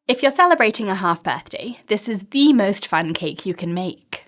If you're celebrating a half birthday, this is the most fun cake you can make.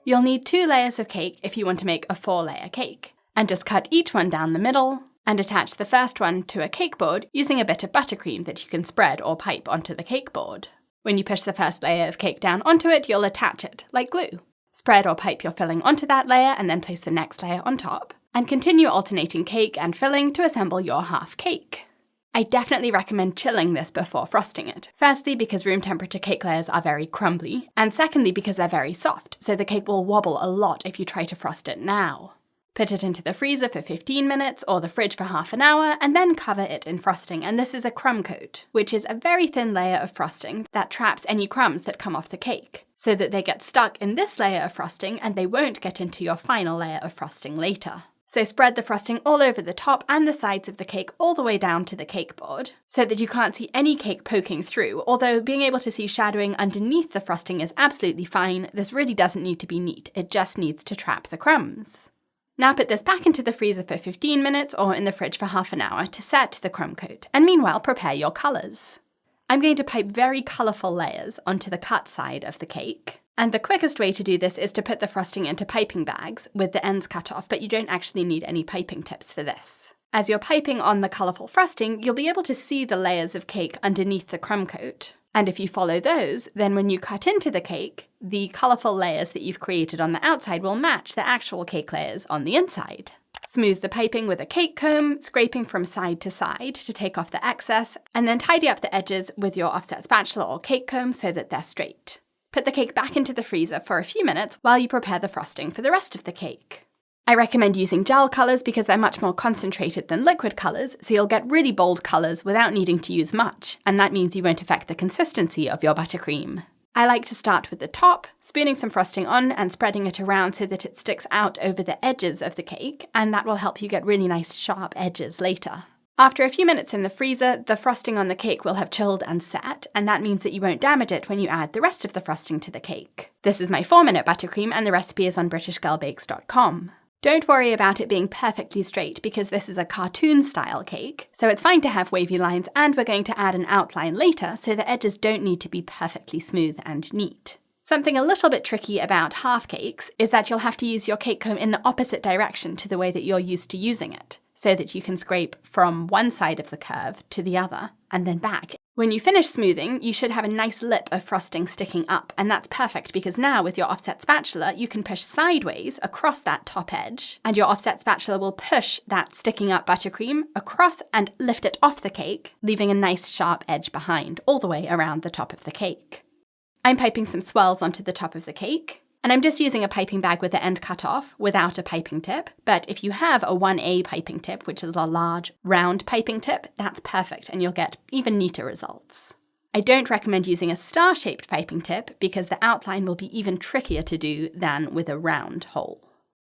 You'll need 2 layers of cake if you want to make a 4-layer cake, and just cut each one down the middle and attach the first one to a cake board using a bit of buttercream that you can spread or pipe onto the cake board. When you push the first layer of cake down onto it, you'll attach it, like glue. Spread or pipe your filling onto that layer and then place the next layer on top, and continue alternating cake and filling to assemble your half cake. I definitely recommend chilling this before frosting it. Firstly, because room temperature cake layers are very crumbly, and secondly, because they're very soft, so the cake will wobble a lot if you try to frost it now. Put it into the freezer for 15 minutes or the fridge for half an hour, and then cover it in frosting, and this is a crumb coat, which is a very thin layer of frosting that traps any crumbs that come off the cake, so that they get stuck in this layer of frosting and they won't get into your final layer of frosting later. So spread the frosting all over the top and the sides of the cake all the way down to the cake board, so that you can't see any cake poking through, although being able to see shadowing underneath the frosting is absolutely fine. This really doesn't need to be neat, it just needs to trap the crumbs. Now put this back into the freezer for 15 minutes or in the fridge for half an hour to set the crumb coat, and meanwhile prepare your colours. I'm going to pipe very colourful layers onto the cut side of the cake. And the quickest way to do this is to put the frosting into piping bags with the ends cut off, but you don't actually need any piping tips for this. As you're piping on the colourful frosting, you'll be able to see the layers of cake underneath the crumb coat. And if you follow those, then when you cut into the cake, the colourful layers that you've created on the outside will match the actual cake layers on the inside. Smooth the piping with a cake comb, scraping from side to side to take off the excess, and then tidy up the edges with your offset spatula or cake comb so that they're straight. Put the cake back into the freezer for a few minutes while you prepare the frosting for the rest of the cake. I recommend using gel colours because they're much more concentrated than liquid colours, so you'll get really bold colours without needing to use much, and that means you won't affect the consistency of your buttercream. I like to start with the top, spooning some frosting on and spreading it around so that it sticks out over the edges of the cake, and that will help you get really nice sharp edges later. After a few minutes in the freezer, the frosting on the cake will have chilled and set, and that means that you won't damage it when you add the rest of the frosting to the cake. This is my 4-minute buttercream, and the recipe is on BritishGirlBakes.com. Don't worry about it being perfectly straight because this is a cartoon-style cake, so it's fine to have wavy lines, and we're going to add an outline later, so the edges don't need to be perfectly smooth and neat. Something a little bit tricky about half cakes is that you'll have to use your cake comb in the opposite direction to the way that you're used to using it, so that you can scrape from one side of the curve to the other, and then back. When you finish smoothing, you should have a nice lip of frosting sticking up, and that's perfect because now with your offset spatula, you can push sideways across that top edge, and your offset spatula will push that sticking up buttercream across and lift it off the cake, leaving a nice sharp edge behind, all the way around the top of the cake. I'm piping some swirls onto the top of the cake, and I'm just using a piping bag with the end cut off without a piping tip, but if you have a 1A piping tip, which is a large, round piping tip, that's perfect and you'll get even neater results. I don't recommend using a star-shaped piping tip because the outline will be even trickier to do than with a round hole.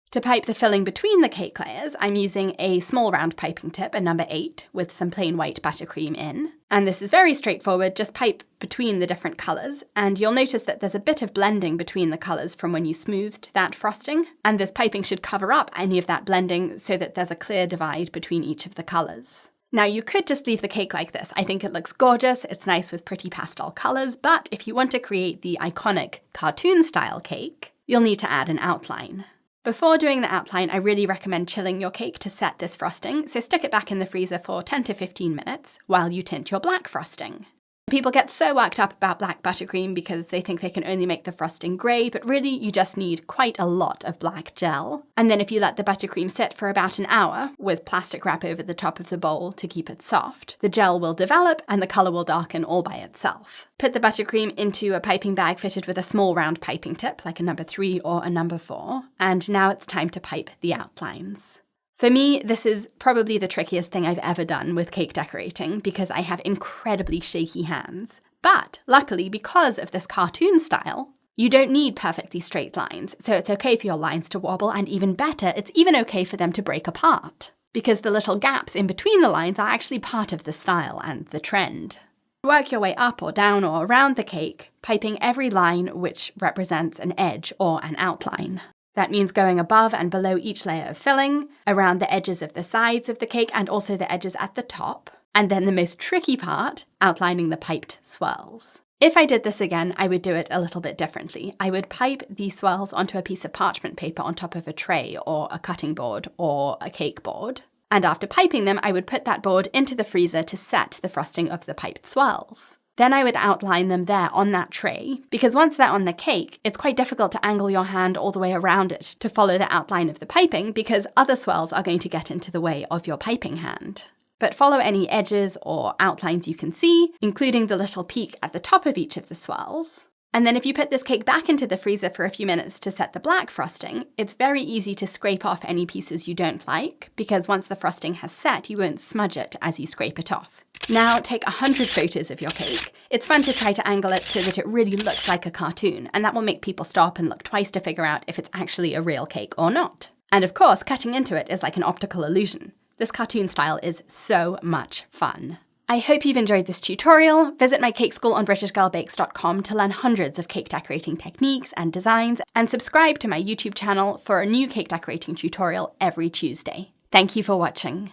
To pipe the filling between the cake layers, I'm using a small round piping tip, a number 8, with some plain white buttercream in. And this is very straightforward, just pipe between the different colours, and you'll notice that there's a bit of blending between the colours from when you smoothed that frosting, and this piping should cover up any of that blending so that there's a clear divide between each of the colours. Now you could just leave the cake like this. I think it looks gorgeous, it's nice with pretty pastel colours, but if you want to create the iconic cartoon-style cake, you'll need to add an outline. Before doing the outline, I really recommend chilling your cake to set this frosting, so stick it back in the freezer for 10 to 15 minutes while you tint your black frosting. People get so worked up about black buttercream because they think they can only make the frosting grey, but really you just need quite a lot of black gel. And then if you let the buttercream sit for about an hour, with plastic wrap over the top of the bowl to keep it soft, the gel will develop and the colour will darken all by itself. Put the buttercream into a piping bag fitted with a small round piping tip, like a number 3 or a number 4, and now it's time to pipe the outlines. For me, this is probably the trickiest thing I've ever done with cake decorating because I have incredibly shaky hands. But luckily, because of this cartoon style, you don't need perfectly straight lines, so it's okay for your lines to wobble, and even better, it's even okay for them to break apart, because the little gaps in between the lines are actually part of the style and the trend. Work your way up or down or around the cake, piping every line which represents an edge or an outline. That means going above and below each layer of filling, around the edges of the sides of the cake and also the edges at the top, And then the most tricky part, outlining the piped swirls. If I did this again, I would do it a little bit differently. I would pipe these swirls onto a piece of parchment paper on top of a tray or a cutting board or a cake board. And after piping them, I would put that board into the freezer to set the frosting of the piped swirls. Then I would outline them there on that tray, because once they're on the cake, it's quite difficult to angle your hand all the way around it to follow the outline of the piping because other swirls are going to get into the way of your piping hand. But follow any edges or outlines you can see, including the little peak at the top of each of the swirls. And then if you put this cake back into the freezer for a few minutes to set the black frosting, it's very easy to scrape off any pieces you don't like, because once the frosting has set, you won't smudge it as you scrape it off. Now take 100 photos of your cake. It's fun to try to angle it so that it really looks like a cartoon, and that will make people stop and look twice to figure out if it's actually a real cake or not. And of course, cutting into it is like an optical illusion. This cartoon style is so much fun. I hope you've enjoyed this tutorial. Visit my cake school on BritishGirlBakes.com to learn hundreds of cake decorating techniques and designs, and subscribe to my YouTube channel for a new cake decorating tutorial every Tuesday. Thank you for watching.